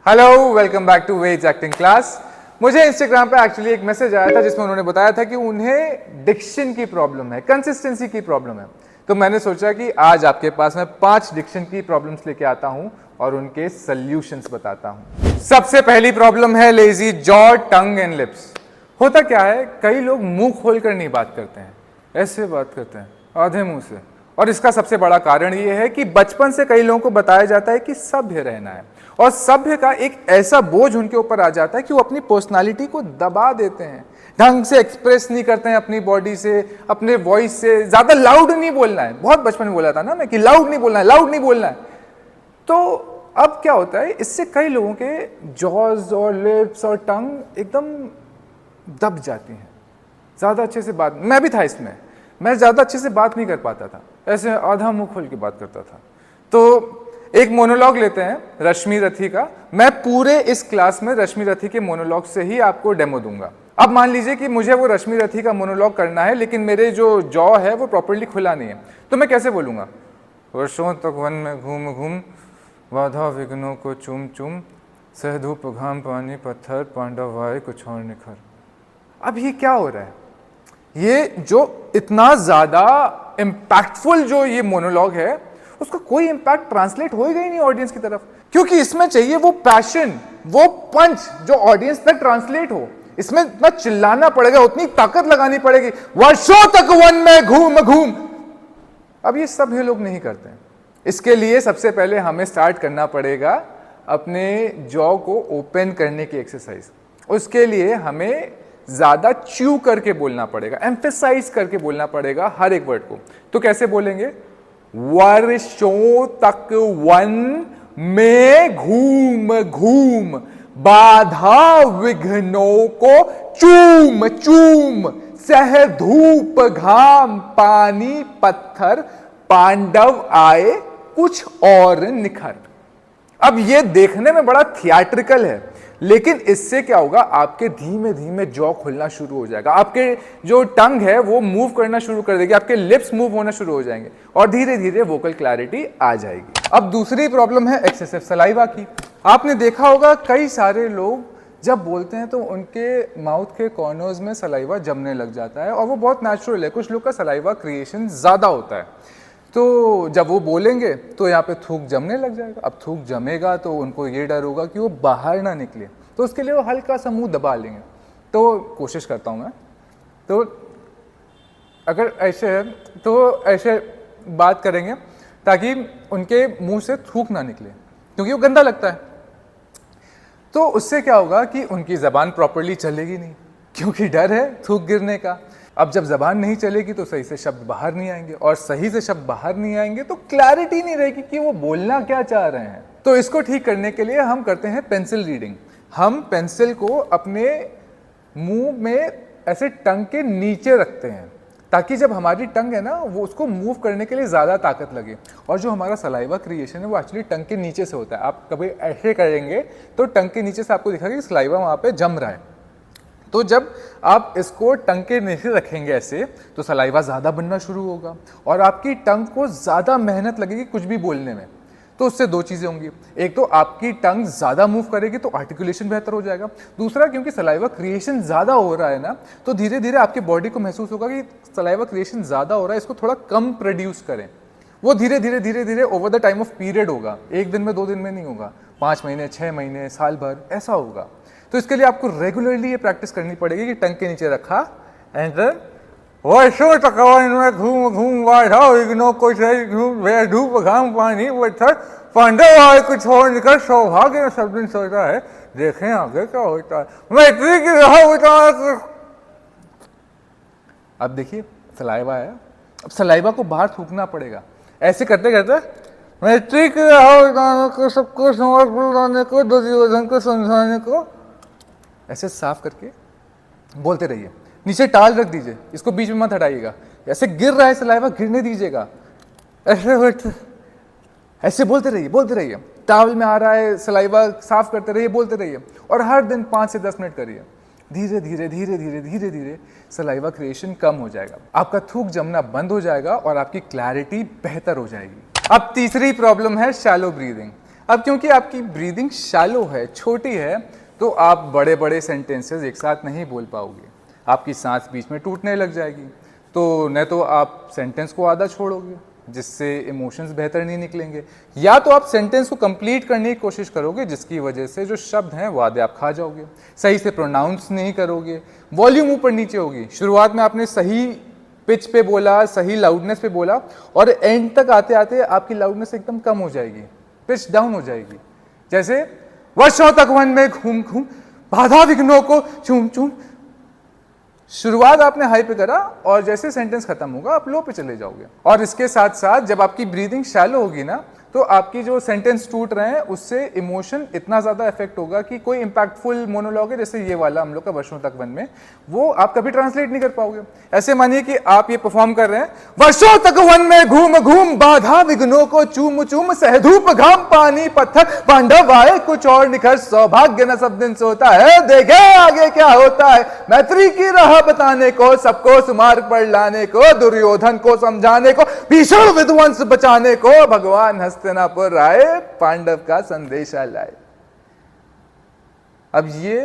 Hello, welcome back to वेज acting class. मुझे Instagram पे एक्चुअली एक मैसेज आया था जिसमें उन्होंने बताया था कि उन्हें डिक्शन की प्रॉब्लम है, कंसिस्टेंसी की प्रॉब्लम है। तो मैंने सोचा कि आज आपके पास मैं 5 डिक्शन की प्रॉब्लम्स लेके आता हूं और उनके सॉल्यूशंस बताता हूं। सबसे पहली प्रॉब्लम है lazy jaw, tongue and lips. होता क्या है, कई लोग मुंह खोलकर नहीं बात करते हैं, ऐसे बात करते हैं आधे मुंह से। और इसका सबसे बड़ा कारण यह है कि बचपन से कई लोगों को बताया जाता है कि सभ्य रहना है, और सभ्य का एक ऐसा बोझ उनके ऊपर आ जाता है कि वो अपनी पर्सनालिटी को दबा देते हैं, ढंग से एक्सप्रेस नहीं करते हैं अपनी बॉडी से, अपने वॉइस से। ज्यादा लाउड नहीं बोलना है, बहुत बचपन में बोला था ना मैं कि लाउड नहीं बोलना है, लाउड नहीं बोलना है। तो अब क्या होता है, इससे कई लोगों के जॉज और लिप्स और टंग एकदम दब जाती हैं। ज्यादा अच्छे से बात, मैं भी था इसमें, मैं ज्यादा अच्छे से बात नहीं कर पाता था, ऐसे आधा मुंह खोल के बात करता था। तो एक मोनोलॉग लेते हैं रश्मि रथी का। मैं पूरे इस क्लास में रश्मि रथी के मोनोलॉग से ही आपको डेमो दूंगा। अब मान लीजिए कि मुझे वो रश्मि रथी का मोनोलॉग करना है, लेकिन मेरे जो जॉ है वो प्रॉपर्ली खुला नहीं है, तो मैं कैसे बोलूंगा? वर्षों तक वन में घूम घूम, बाधा विघ्नों को चूम चूम, सह धूप घाम पानी पत्थर, पांडव आए कुछ और निखर। अब ये क्या हो रहा है? ये जो इतना ज्यादा इंपैक्टफुल जो ये मोनोलॉग है, उसका कोई इंपैक्ट ट्रांसलेट होएगा ही नहीं ऑडियंस की तरफ, क्योंकि इसमें चाहिए वो पैशन, वो पंच जो ऑडियंस तक ट्रांसलेट हो। इसमें इतना चिल्लाना पड़ेगा, उतनी ताकत लगानी पड़ेगी, वर्षों तक वन में घूम घूम। अब ये सब ये लोग नहीं करते हैं। इसके लिए सबसे पहले हमें स्टार्ट करना पड़ेगा अपने जॉ को ओपन करने की एक्सरसाइज। उसके लिए हमें ज्यादा च्यू करके बोलना पड़ेगा, एम्फेसाइज करके बोलना पड़ेगा हर एक वर्ड को। तो कैसे बोलेंगे? वर्षों तक वन में घूम घूम, बाधा विघ्नों को चूम चूम, सह धूप घाम पानी पत्थर, पांडव आए कुछ और निखर। अब ये देखने में बड़ा थिएट्रिकल है, लेकिन इससे क्या होगा, आपके धीमे धीमे जॉ खुलना शुरू हो जाएगा, आपके जो टंग है वो मूव करना शुरू कर देगी, आपके लिप्स मूव होना शुरू हो जाएंगे और धीरे धीरे वोकल क्लैरिटी आ जाएगी। अब दूसरी प्रॉब्लम है एक्सेसिव सलाइवा की। आपने देखा होगा कई सारे लोग जब बोलते हैं तो उनके माउथ के कॉर्नर्स में सलाइवा जमने लग जाता है, और वो बहुत नेचुरल है। कुछ लोग का सलाइवा क्रिएशन ज्यादा होता है, तो जब वो बोलेंगे तो यहाँ पे थूक जमने लग जाएगा। अब थूक जमेगा तो उनको ये डर होगा कि वो बाहर ना निकले, तो उसके लिए वो हल्का सा मुंह दबा लेंगे। तो कोशिश करता हूँ मैं, तो अगर ऐसे है तो ऐसे बात करेंगे ताकि उनके मुंह से थूक ना निकले, क्योंकि वो गंदा लगता है। तो उससे क्या होगा कि उनकी जबान प्रॉपरली चलेगी नहीं, क्योंकि डर है थूक गिरने का। अब जब जबान नहीं चलेगी तो सही से शब्द बाहर नहीं आएंगे, और सही से शब्द बाहर नहीं आएंगे तो क्लैरिटी नहीं रहेगी कि वो बोलना क्या चाह रहे हैं। तो इसको ठीक करने के लिए हम करते हैं पेंसिल रीडिंग। हम पेंसिल को अपने मुंह में ऐसे टंग के नीचे रखते हैं, ताकि जब हमारी टंग है ना वो उसको मूव करने के लिए ज़्यादा ताकत लगे। और जो हमारा सलाइवा क्रिएशन है वो एक्चुअली टंग के नीचे से होता है। आप कभी ऐसे करेंगे तो टंग के नीचे से आपको दिखेगा कि सलाइवा वहाँ पे जम रहा है। तो जब आप इसको टंग के नीचे रखेंगे ऐसे, तो सलाइवा ज़्यादा बनना शुरू होगा और आपकी टंग को ज़्यादा मेहनत लगेगी कुछ भी बोलने में। तो उससे दो चीज़ें होंगी, एक तो आपकी टंग ज़्यादा मूव करेगी तो आर्टिकुलेशन बेहतर हो जाएगा। दूसरा, क्योंकि सलाइवा क्रिएशन ज़्यादा हो रहा है ना, तो धीरे धीरे आपके बॉडी को महसूस होगा कि सलाइवा क्रिएशन ज़्यादा हो रहा है, इसको थोड़ा कम प्रोड्यूस करें। वो धीरे धीरे over the time of period होगा, एक दिन में 2 दिन में नहीं होगा, 5 महीने 6 महीने साल भर ऐसा होगा। तो इसके लिए आपको रेगुलरली ये प्रैक्टिस करनी पड़ेगी कि टंग के नीचे रखा एंड देन वर्षों तक वन में घूम घूम, बाधा विघ्नों को घूम, धूप घाम पानी पत्थर, पांडव आए कुछ और निकल, सौभाग्य में सब दिन सोचता है, देखें आगे क्या होता है, मैत्री की राह होता है। अब देखिए सलाइवा है, अब सलाइवा को बाहर थूकना पड़ेगा। ऐसे करते करते मैत्री की राह बताने को, सबको समर्पण लाने को, दुर्योधन को समझाने को, ऐसे साफ करके बोलते रहिए। नीचे टाल रख दीजिए, इसको बीच में मत हटाइएगा। ऐसे गिर रहा है सलाइवा, गिरने दीजिएगा, ऐसे बोलते रहिए। टावल में आ रहा है सलाइवा, साफ करते रहिए, बोलते रहिए, और हर दिन 5 से 10 मिनट करिए। धीरे धीरे सलाइवा क्रिएशन कम हो जाएगा, आपका थूक जमना बंद हो जाएगा और आपकी क्लैरिटी बेहतर हो जाएगी। अब तीसरी प्रॉब्लम है शैलो ब्रीदिंग। अब क्योंकि आपकी ब्रीदिंग शैलो है, छोटी है, तो आप बड़े बड़े सेंटेंसेस एक साथ नहीं बोल पाओगे, आपकी सांस बीच में टूटने लग जाएगी। तो न तो आप सेंटेंस को आधा छोड़ोगे जिससे इमोशंस बेहतर नहीं निकलेंगे, या तो आप सेंटेंस को कंप्लीट करने की कोशिश करोगे जिसकी वजह से जो शब्द हैं वो आधे आप खा जाओगे, सही से प्रोनाउंस नहीं करोगे, वॉल्यूम ऊपर नीचे होगी। शुरुआत में आपने सही पिच पे बोला, सही लाउडनेस पे बोला, और एंड तक आते आते आपकी लाउडनेस एकदम कम हो जाएगी, पिच डाउन हो जाएगी। जैसे वर्षों तक वन में घूम घूम बाधा विघ्नों को चूम चूम। शुरुआत आपने हाई पे करा और जैसे सेंटेंस खत्म होगा आप लो पे चले जाओगे। और इसके साथ साथ जब आपकी ब्रीदिंग शैलो होगी ना, तो आपकी जो सेंटेंस टूट रहे हैं उससे इमोशन इतना ज्यादा इफेक्ट होगा कि कोई इंपैक्टफुल मोनोलॉग है जैसे ये वाला हम लोग का वर्षों तक वन में, वो आप कभी ट्रांसलेट नहीं कर पाओगे। ऐसे मानिए कि आप ये परफॉर्म कर रहे हैं, वर्षों तक वन में घूम घूम बाधा विघ्नों को चूम चूम, सहधूप घाम पानी पत्थर पांडव आए कुछ और निखर, सौभाग्य न सब दिन सोता है देखे आगे क्या होता है, मैत्री की राह बताने को, सबको सुमार्ग पर लाने को, दुर्योधन को समझाने को, भीषण विध्वंस बचाने को, भगवान हस्तिनापुर आए पांडव का संदेशा लाए। अब ये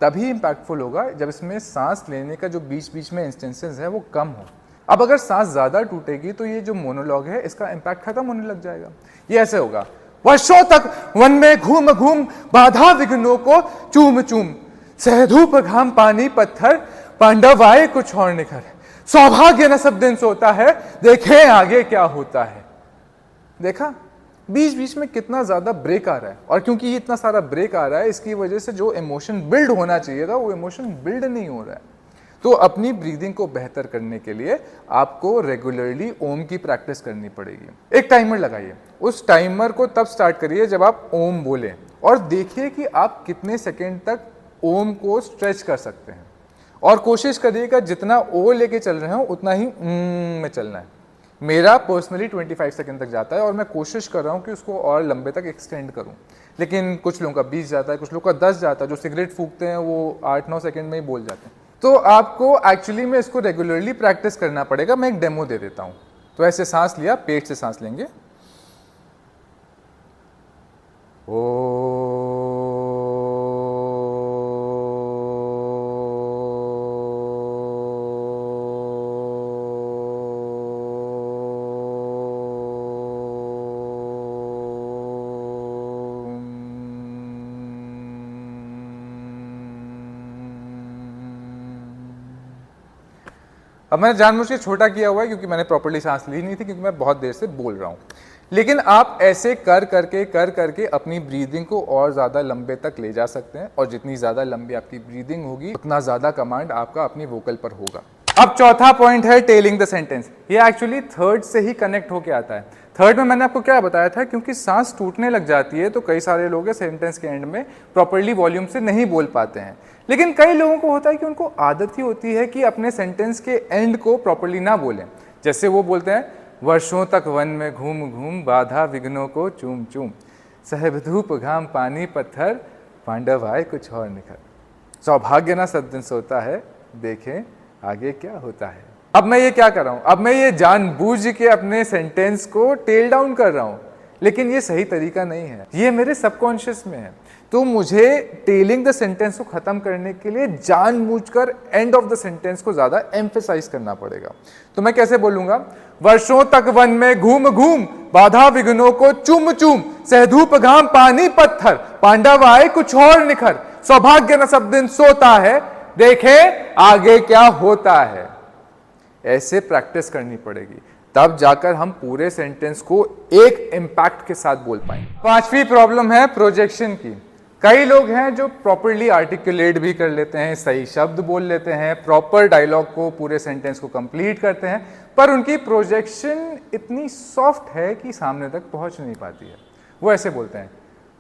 तभी इंपैक्टफुल होगा जब इसमें सांस लेने का जो बीच बीच में इंस्टेंसेस है वो कम हो। अब अगर सांस ज्यादा टूटेगी तो ये जो मोनोलॉग है इसका इंपैक्ट खत्म होने लग जाएगा। ये ऐसे होगा, वर्षों तक वन में घूम घूम बाधा विघ्नों को चूम चूम, सहधूप घाम पानी पत्थर पांडव आए कुछ और निखर, सौभाग्य न सब दिन सोता है देखे आगे क्या होता है। देखा बीच बीच में कितना ज्यादा ब्रेक आ रहा है, और क्योंकि ये इतना सारा ब्रेक आ रहा है इसकी वजह से जो इमोशन बिल्ड होना चाहिए था वो इमोशन बिल्ड नहीं हो रहा है। तो अपनी ब्रीदिंग को बेहतर करने के लिए आपको रेगुलरली ओम की प्रैक्टिस करनी पड़ेगी। एक टाइमर लगाइए, उस टाइमर को तब स्टार्ट करिए जब आप ओम बोलें, और देखिए कि आप कितने सेकेंड तक ओम को स्ट्रेच कर सकते हैं, और कोशिश करिएगा जितना ओ लेके चल रहे हो उतना ही में चलना है। मेरा पर्सनली 25 सेकंड तक जाता है और मैं कोशिश कर रहा हूँ कि उसको और लंबे तक एक्सटेंड करूँ, लेकिन कुछ लोगों का 20 जाता है, कुछ लोगों का 10 जाता है। जो सिगरेट फूकते हैं वो 8-9 सेकंड में ही बोल जाते हैं। तो आपको एक्चुअली में इसको रेगुलरली प्रैक्टिस करना पड़ेगा। मैं एक डेमो दे देता हूँ। तो ऐसे सांस लिया, पेट से सांस लेंगे, ओ अब मैंने जानबूझ के छोटा किया हुआ है क्योंकि मैंने प्रॉपर्ली सांस ली नहीं थी, क्योंकि मैं बहुत देर से बोल रहा हूँ। लेकिन आप ऐसे कर करके अपनी ब्रीदिंग को और ज़्यादा लंबे तक ले जा सकते हैं, और जितनी ज़्यादा लंबी आपकी ब्रीदिंग होगी उतना ज़्यादा कमांड आपका अपनी वोकल पर होगा। अब चौथा पॉइंट है टेलिंग द सेंटेंस। ये एक्चुअली थर्ड से ही कनेक्ट होके आता है। थर्ड में मैंने आपको क्या बताया था, क्योंकि सांस टूटने लग जाती है तो कई सारे लोग सेंटेंस के एंड में प्रॉपर्ली वॉल्यूम से नहीं बोल पाते हैं। लेकिन कई लोगों को होता है कि उनको आदत ही होती है कि अपने सेंटेंस के एंड को प्रॉपर्ली ना बोलें। जैसे वो बोलते हैं, वर्षों तक वन में घूम घूम बाधा विघ्नों को चूम चूम, सहधूप घाम पानी पत्थर पांडव आए कुछ और निखर, सौभाग्य ना सब दिन सोता है देखें आगे क्या होता है। अब मैं ये क्या कर रहा हूं, अब मैं ये जानबूझ के अपने सेंटेंस को टेल डाउन कर रहा हूं, लेकिन ये सही तरीका नहीं है, ये मेरे सबकॉन्शियस में है। तो मुझे टेलिंग द सेंटेंस को खत्म करने के लिए जानबूझकर एंड ऑफ द सेंटेंस को ज्यादा एम्फेसाइज करना पड़ेगा। तो मैं कैसे बोलूंगा, वर्षों तक वन में घूम घूम बाधा विघ्नों को चूम चूम, सहधूप घाम पानी पत्थर पांडव आए कुछ और निखर, सौभाग्य न सब दिन सोता है देखे आगे क्या होता है। ऐसे प्रैक्टिस करनी पड़ेगी, तब जाकर हम पूरे सेंटेंस को एक इंपैक्ट के साथ बोल पाएंगे। पांचवी प्रॉब्लम है प्रोजेक्शन की। कई लोग हैं जो प्रॉपरली आर्टिकुलेट भी कर लेते हैं, सही शब्द बोल लेते हैं, प्रॉपर डायलॉग को पूरे सेंटेंस को कंप्लीट करते हैं, पर उनकी प्रोजेक्शन इतनी सॉफ्ट है कि सामने तक पहुंच नहीं पाती है। वो ऐसे बोलते हैं,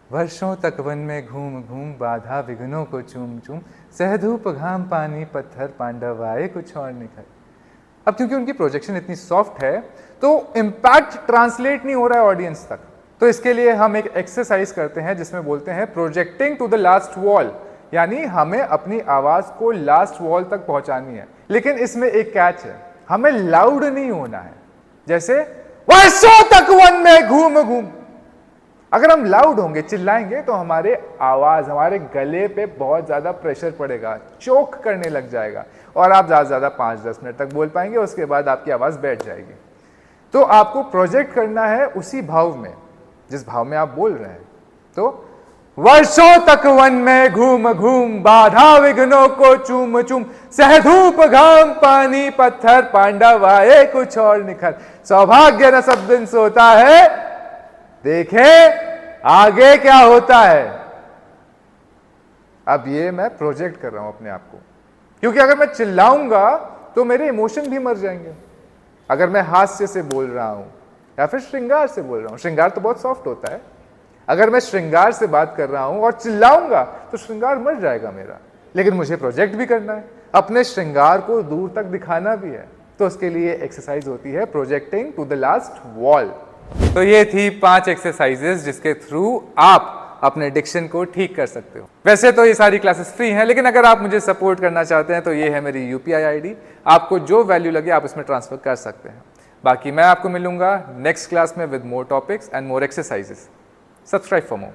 वर्षों तक वन में घूम घूम बाधा विघ्नों को चूम चूम, सहधूप घाम पानी पत्थर पांडव आए कुछ और निखर। अब क्योंकि उनकी प्रोजेक्शन इतनी सॉफ्ट है तो इंपैक्ट ट्रांसलेट नहीं हो रहा है ऑडियंस तक। तो इसके लिए हम एक एक्सरसाइज करते हैं जिसमें बोलते हैं projecting to the last wall, यानी हमें अपनी आवाज को लास्ट वॉल तक पहुंचानी है। लेकिन इसमें एक कैच है, हमें लाउड नहीं होना है। जैसे वर्षों तक वन में घूम घूम, अगर हम लाउड होंगे, चिल्लाएंगे, तो हमारे आवाज, हमारे गले पे बहुत ज्यादा प्रेशर पड़ेगा, चोक करने लग जाएगा और आप ज्यादा से ज्यादा 5-10 मिनट तक बोल पाएंगे, उसके बाद आपकी आवाज बैठ जाएगी। तो आपको प्रोजेक्ट करना है उसी भाव में जिस भाव में आप बोल रहे हैं। तो वर्षों तक वन में घूम घूम, बाधा विघ्नों को चूम चूम, सहधूप घाम पानी पत्थर, पांडव आए कुछ और निखर, सौभाग्य न सब दिन सोता है, देखे आगे क्या होता है। अब ये मैं प्रोजेक्ट कर रहा हूं अपने आप को, क्योंकि अगर मैं चिल्लाऊंगा तो मेरे इमोशन भी मर जाएंगे। अगर मैं हास्य से बोल रहा हूं या फिर श्रृंगार से बोल रहा हूं, श्रृंगार तो बहुत सॉफ्ट होता है, अगर मैं श्रृंगार से बात कर रहा हूं और चिल्लाऊंगा तो श्रृंगार मर जाएगा मेरा। लेकिन मुझे प्रोजेक्ट भी करना है, अपने श्रृंगार को दूर तक दिखाना भी है, तो उसके लिए एक्सरसाइज होती है projecting to the last wall. तो ये थी 5 एक्सरसाइजेस जिसके थ्रू आप अपने डिक्शन को ठीक कर सकते हो। वैसे तो ये सारी क्लासेस फ्री हैं, लेकिन अगर आप मुझे सपोर्ट करना चाहते हैं तो ये है मेरी UPI ID, आपको जो वैल्यू लगे आप इसमें ट्रांसफर कर सकते हैं। बाकी मैं आपको मिलूंगा नेक्स्ट क्लास में with more topics and more exercises. Subscribe for more.